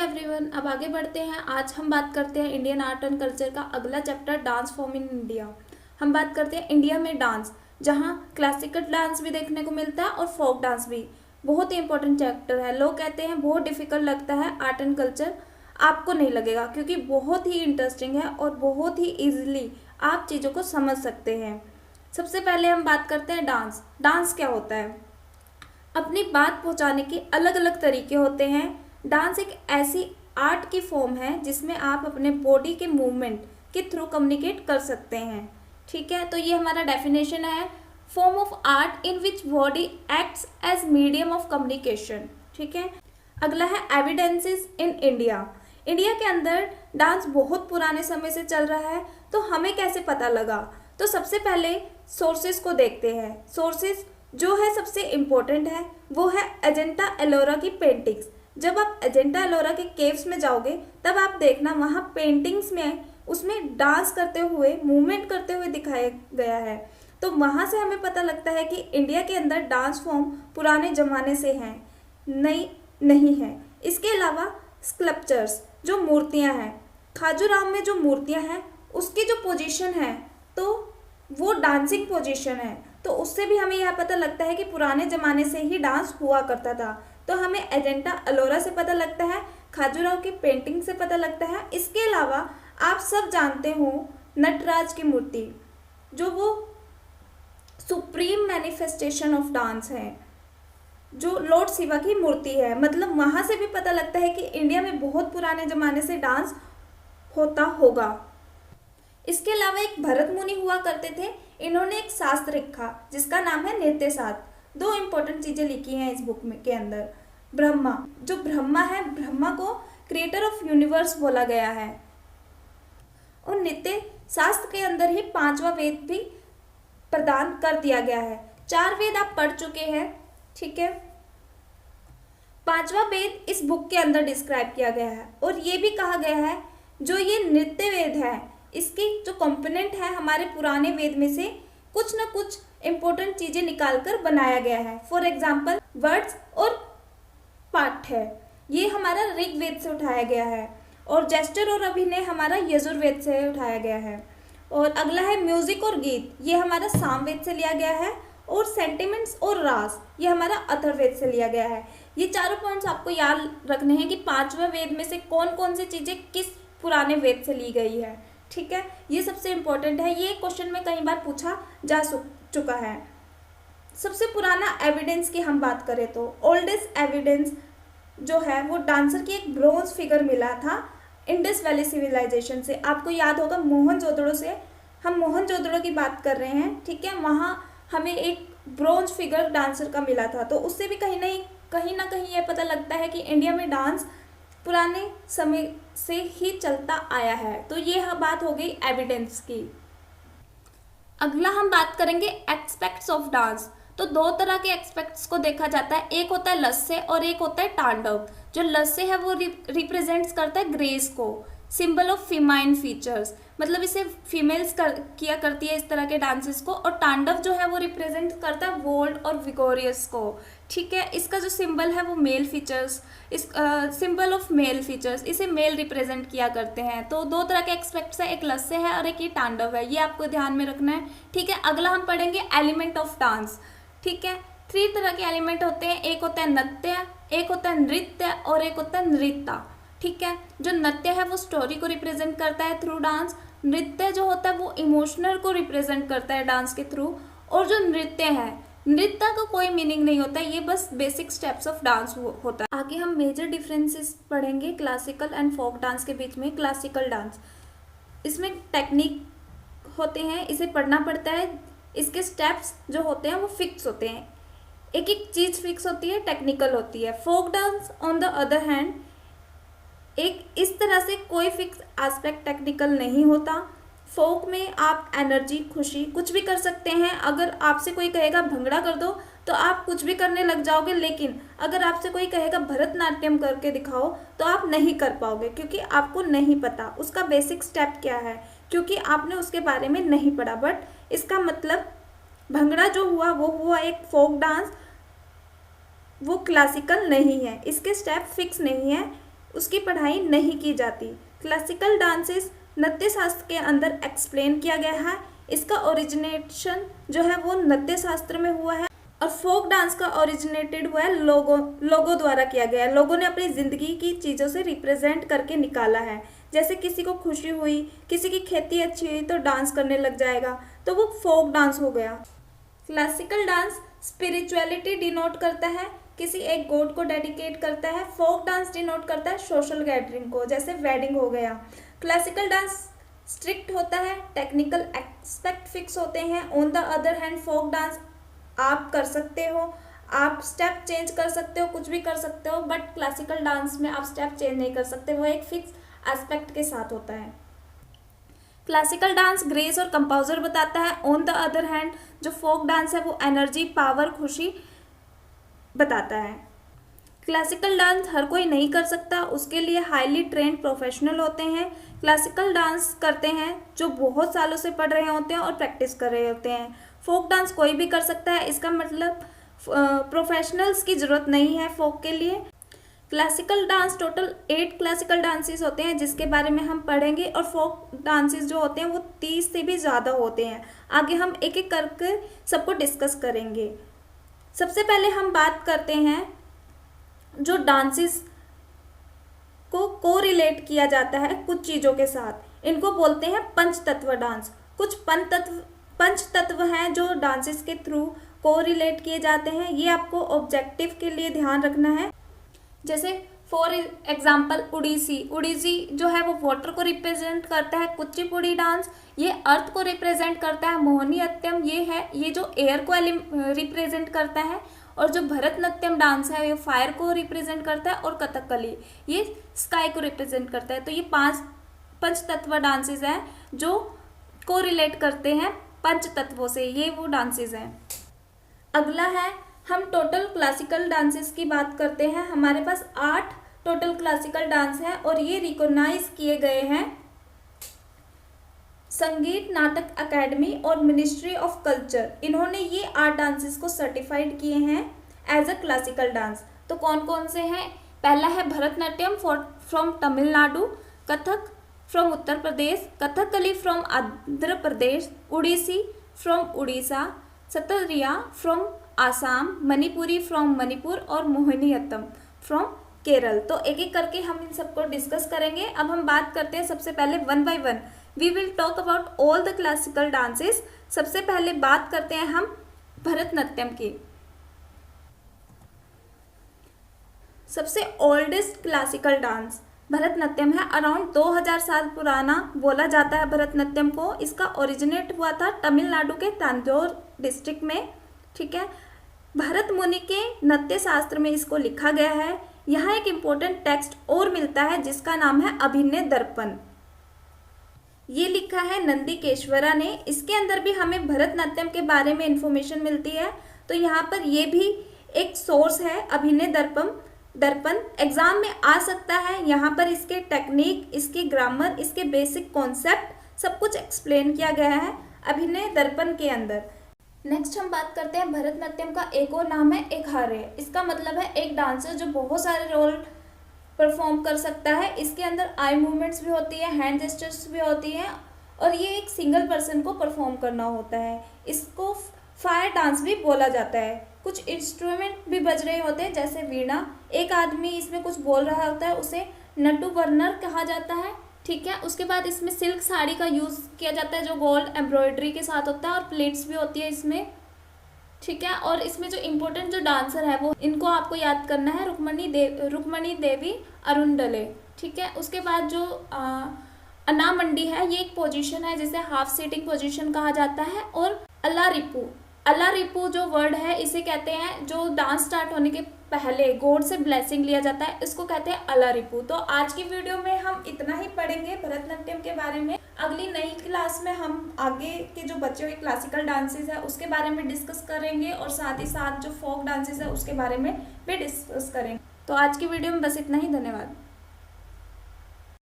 Everyone, अब आगे बढ़ते हैं। आज हम बात करते हैं इंडियन आर्ट एंड कल्चर का अगला chapter, dance form in India. हम बात करते हैं इंडिया में डांस, जहां क्लासिकल डांस भी देखने को मिलता है और फोक डांस भी। बहुत ही इंपॉर्टेंट चैप्टर है। लोग कहते हैं बहुत डिफिकल्ट लगता है आर्ट एंड कल्चर, आपको नहीं लगेगा क्योंकि बहुत ही इंटरेस्टिंग है और बहुत ही ईजिली आप चीज़ों को समझ सकते हैं। सबसे पहले हम बात करते हैं डांस। डांस क्या होता है? अपनी बात पहुंचाने के अलग अलग तरीके होते हैं। डांस एक ऐसी आर्ट की फॉर्म है जिसमें आप अपने बॉडी के मूवमेंट के थ्रू कम्युनिकेट कर सकते हैं। ठीक है, तो ये हमारा डेफिनेशन है, form of art in which body acts as medium of communication. ठीक है, अगला है एविडेंसेस इन इंडिया। इंडिया के अंदर डांस बहुत पुराने समय से चल रहा है, तो हमें कैसे पता लगा? तो सबसे पहले सोर्सेज को देखते हैं। सोर्सेज जो है सबसे इम्पोर्टेंट है वो है अजंता एलोरा की पेंटिंग्स। जब आप अजंता एलोरा के केव्स में जाओगे तब आप देखना वहाँ पेंटिंग्स में उसमें डांस करते हुए, मूवमेंट करते हुए दिखाया गया है। तो वहाँ से हमें पता लगता है कि इंडिया के अंदर डांस फॉर्म पुराने ज़माने से हैं, नहीं है। इसके अलावा स्कल्पचर्स, जो मूर्तियाँ हैं, खाजूराहो में जो मूर्तियाँ हैं उसकी जो पोजीशन है तो वो डांसिंग पोजीशन है, तो उससे भी हमें यह पता लगता है कि पुराने ज़माने से ही डांस हुआ करता था। तो हमें अजंता एलोरा से पता लगता है, खाजूराहो की पेंटिंग से पता लगता है। इसके अलावा आप सब जानते हो नटराज की मूर्ति, जो वो सुप्रीम मैनिफेस्टेशन ऑफ डांस है, जो लॉर्ड शिवा की मूर्ति है। मतलब वहाँ से भी पता लगता है कि इंडिया में बहुत पुराने ज़माने से डांस होता होगा। इसके अलावा एक भरत मुनि हुआ करते थे, इन्होंने एक शास्त्र लिखा जिसका नाम है नृत्य शास्त्र। दो इम्पोर्टेंट चीज़ें लिखी हैं इस बुक में के अंदर। ब्रह्मा, जो ब्रह्मा है, ब्रह्मा को क्रिएटर ऑफ यूनिवर्स बोला गया है। और नृत्य शास्त्र के अंदर ही पांचवा वेद भी प्रदान कर दिया गया है। चार वेद आप पढ़ चुके हैं, ठीक है। पांचवा वेद इस बुक के अंदर डिस्क्राइब किया गया है और ये भी कहा गया है जो ये नृत्य वेद है, इसकी जो कंपोनेंट है हमारे पुराने वेद में से कुछ न कुछ इम्पोर्टेंट चीज़ें निकालकर बनाया गया है। फॉर एग्जाम्पल वर्ड्स और पाठ है, ये हमारा ऋग्वेद से उठाया गया है, और जेस्चर और अभिनय हमारा यजुर्वेद से उठाया गया है। और अगला है म्यूजिक और गीत, ये हमारा सामवेद से लिया गया है। और सेंटिमेंट्स और रास, ये हमारा अथर्ववेद से लिया गया है। ये चारों पॉइंट्स आपको याद रखने हैं कि पांचवें वेद में से कौन कौन सी चीज़ें किस पुराने वेद से ली गई है। ठीक है, ये सबसे इम्पोर्टेंट है, ये क्वेश्चन में कई बार पूछा जा चुका है। सबसे पुराना एविडेंस की हम बात करें तो ओल्डेस्ट एविडेंस जो है वो डांसर की एक ब्रोंज फिगर मिला था इंडस वैली सिविलाइजेशन से। आपको याद होगा मोहनजोदड़ो से, हम मोहनजोदड़ो की बात कर रहे हैं, ठीक है। वहाँ हमें एक ब्रोंज फिगर डांसर का मिला था, तो उससे भी कहीं ना कहीं ये पता लगता है कि इंडिया में डांस पुराने समय से ही चलता आया है। तो ये बात हो गई एविडेंस की। अगला हम बात करेंगे एस्पेक्ट्स ऑफ डांस। तो दो तरह के एस्पेक्ट्स को देखा जाता है, एक होता है लस्य और एक होता है तांडव। जो लस्य है वो रिप्रेजेंट्स करता है ग्रेस को, सिंबल ऑफ फीमाइन फीचर्स, मतलब इसे फीमेल्स किया करती है इस तरह के डांसेस को। और तांडव जो है वो रिप्रेजेंट करता है बोल्ड और विगोरियस को, ठीक है। इसका जो सिंबल है वो मेल फीचर्स, इस सिंबल ऑफ मेल फीचर्स, इसे मेल रिप्रेजेंट किया करते हैं। तो दो तरह के एस्पेक्ट्स है, एक लस्य है और एक ये तांडव है, ये आपको ध्यान में रखना है, ठीक है। अगला हम पढ़ेंगे एलिमेंट ऑफ डांस, ठीक है। 3 तरह के एलिमेंट होते हैं, एक होता है नृत्य, एक होता है नृत्य और एक होता है नृत्य, ठीक है। जो नृत्य है वो स्टोरी को रिप्रेजेंट करता है थ्रू डांस, नृत्य जो होता है वो इमोशनल को रिप्रेजेंट करता है डांस के थ्रू। और जो नृत्य है, नृत्य का कोई मीनिंग नहीं होता है, ये बस बेसिक स्टेप्स ऑफ डांस होता है। आगे हम मेजर डिफरेंसेस पढ़ेंगे क्लासिकल एंड फोक डांस के बीच में। क्लासिकल डांस, इसमें टेक्निक होते हैं, इसे पढ़ना पड़ता है, इसके स्टेप्स जो होते हैं वो फिक्स होते हैं, एक एक चीज़ फिक्स होती है, टेक्निकल होती है। Folk dance on the other hand एक इस तरह से कोई फिक्स एस्पेक्ट टेक्निकल नहीं होता। फोक में आप एनर्जी, खुशी कुछ भी कर सकते हैं। अगर आपसे कोई कहेगा भंगड़ा कर दो तो आप कुछ भी करने लग जाओगे, लेकिन अगर आपसे कोई कहेगा भरतनाट्यम करके दिखाओ तो आप नहीं कर पाओगे, क्योंकि आपको नहीं पता उसका बेसिक स्टेप क्या है, क्योंकि आपने उसके बारे में नहीं पढ़ा। बट इसका मतलब भंगड़ा जो हुआ वो हुआ एक फोक डांस, वो क्लासिकल नहीं है, इसके स्टेप फिक्स नहीं है, उसकी पढ़ाई नहीं की जाती। क्लासिकल डांसेस नृत्य शास्त्र के अंदर एक्सप्लेन किया गया है। इसका ओरिजिनेशन जो है वो नृत्य शास्त्र में हुआ है और फोक डांस का ओरिजिनेटेड हुआ है लोगों द्वारा किया गया है। लोगों ने अपनी ज़िंदगी की चीज़ों से रिप्रेजेंट करके निकाला है। जैसे किसी को खुशी हुई, किसी की खेती अच्छी हुई तो डांस करने लग जाएगा, तो वो फोक डांस हो गया। क्लासिकल डांस स्पिरिचुअलिटी डिनोट करता है, किसी एक गॉड को डेडिकेट करता है। फोक डांस डिनोट करता है सोशल गैदरिंग को, जैसे वेडिंग हो गया। क्लासिकल डांस स्ट्रिक्ट होता है, टेक्निकल एस्पेक्ट फिक्स होते हैं। On the other hand folk dance आप कर सकते हो, आप स्टेप चेंज कर सकते हो, कुछ भी कर सकते हो, बट क्लासिकल डांस में आप स्टेप चेंज नहीं कर सकते, वो एक फिक्स एस्पेक्ट के साथ होता है। क्लासिकल डांस ग्रेस और कंपोजर बताता है। ऑन द अदर हैंड जो फोक डांस है वो एनर्जी, पावर, खुशी बताता है। क्लासिकल डांस हर कोई नहीं कर सकता, उसके लिए हाईली ट्रेंड प्रोफेशनल होते हैं। क्लासिकल डांस करते हैं जो बहुत सालों से पढ़ रहे होते हैं और प्रैक्टिस कर रहे होते हैं। फोक डांस कोई भी कर सकता है, इसका मतलब प्रोफेशनल्स की ज़रूरत नहीं है फोक के लिए। Classical dance total 8 classical dances होते हैं जिसके बारे में हम पढ़ेंगे, और फोक डांसेस जो होते हैं वो 30 से भी ज़्यादा होते हैं। आगे हम एक एक करके सबको डिस्कस करेंगे। सबसे पहले हम बात करते हैं जो डांसेस को कोरिलेट किया जाता है कुछ चीज़ों के साथ, इनको बोलते हैं पंचतत्व डांस। कुछ पंचतत्व हैं जो डांसेस के थ्रू कोरिलेट किए जाते हैं। ये आपको ऑब्जेक्टिव के लिए ध्यान रखना है। जैसे फॉर एग्जाम्पल उड़ीसी जो है वो वाटर को रिप्रेजेंट करता है। कुचिपुड़ी डांस ये अर्थ को रिप्रेजेंट करता है। मोहिनीअट्टम ये जो एयर को रिप्रेजेंट करता है। और जो भरतनाट्यम डांस है ये फायर को रिप्रेजेंट करता है। और कथकली ये स्काई को रिप्रेजेंट करता है। तो ये 5 पंचतत्व डांसेस हैं जो को रिलेट करते हैं पंच तत्वों से, ये वो डांसेस हैं। अगला है हम टोटल क्लासिकल डांसेस की बात करते हैं। हमारे पास 8 टोटल क्लासिकल डांस हैं और ये रिकॉग्नाइज किए गए हैं संगीत नाटक अकेडमी और मिनिस्ट्री ऑफ कल्चर। इन्होंने ये 8 डांसेस को सर्टिफाइड किए हैं एज अ क्लासिकल डांस। तो कौन कौन से हैं? पहला है Bharatanatyam from Tamil Nadu, Kathak from Uttar Pradesh, Kathakali from Andhra Pradesh, Odissi from Orissa, Sattriya from Assam, Manipuri from Manipur और मोहिनीअट्टम फ्रॉम केरल। तो एक एक करके हम इन सबको डिस्कस करेंगे। अब हम बात करते हैं सबसे पहले one by one. We will talk about all the classical dances. सबसे पहले बात करते हैं हम भरतनाट्यम की। सबसे ओल्डेस्ट क्लासिकल डांस भरतनाट्यम है। अराउंड 2000 साल पुराना बोला जाता है भरतनाट्यम को। इसका ओरिजिनेट हुआ था तमिलनाडु के तंजौर डिस्ट्रिक्ट में। ठीक है, भरत मुनि के नृत्य शास्त्र में इसको लिखा गया है। यहाँ एक इम्पोर्टेंट टेक्स्ट और मिलता है जिसका नाम है अभिनय दर्पण। ये लिखा है नंदीकेश्वरा ने। इसके अंदर भी हमें भरतनाट्यम के बारे में इंफॉर्मेशन मिलती है। तो यहाँ पर ये भी एक सोर्स है अभिनय दर्पण एग्जाम में आ सकता है। यहाँ पर इसके टेक्निक, इसकी ग्रामर, इसके बेसिक कॉन्सेप्ट सब कुछ एक्सप्लेन किया गया है अभिनय दर्पण के अंदर। नेक्स्ट हम बात करते हैं भरतनाट्यम का एक और नाम है एक आर्य। इसका मतलब है एक डांसर जो बहुत सारे रोल परफॉर्म कर सकता है। इसके अंदर आई मूवमेंट्स भी होती है, हैंड जेस्चर्स भी होती हैं और ये एक सिंगल पर्सन को परफॉर्म करना होता है। इसको फायर डांस भी बोला जाता है। कुछ इंस्ट्रूमेंट भी बज रहे होते हैं जैसे वीणा। एक आदमी इसमें कुछ बोल रहा होता है, उसे नटू वर्नर कहा जाता है। ठीक है, उसके बाद इसमें सिल्क साड़ी का यूज़ किया जाता है जो गोल्ड एम्ब्रॉयडरी के साथ होता है और प्लेट्स भी होती है इसमें। ठीक है, और इसमें जो इम्पोर्टेंट जो डांसर है वो इनको आपको याद करना है, रुक्मणी देवी अरुणडले। ठीक है, उसके बाद जो अनामंडी है ये एक पोजीशन है जिसे हाफ सीटिंग पोजीशन कहा जाता है। और अल्लारिपू जो वर्ड है इसे कहते हैं जो डांस स्टार्ट होने के पहले गॉड से ब्लेसिंग लिया जाता है, इसको कहते हैं अल्लारिपू। तो आज की वीडियो में हम इतना ही पढ़ेंगे भरतनाट्यम के बारे में। अगली नई क्लास में हम आगे के जो बचे हुए क्लासिकल डांसेस है उसके बारे में डिस्कस करेंगे और साथ ही साथ जो फोक डांसेस है उसके बारे में भी डिस्कस करेंगे। तो आज की वीडियो में बस इतना ही। धन्यवाद।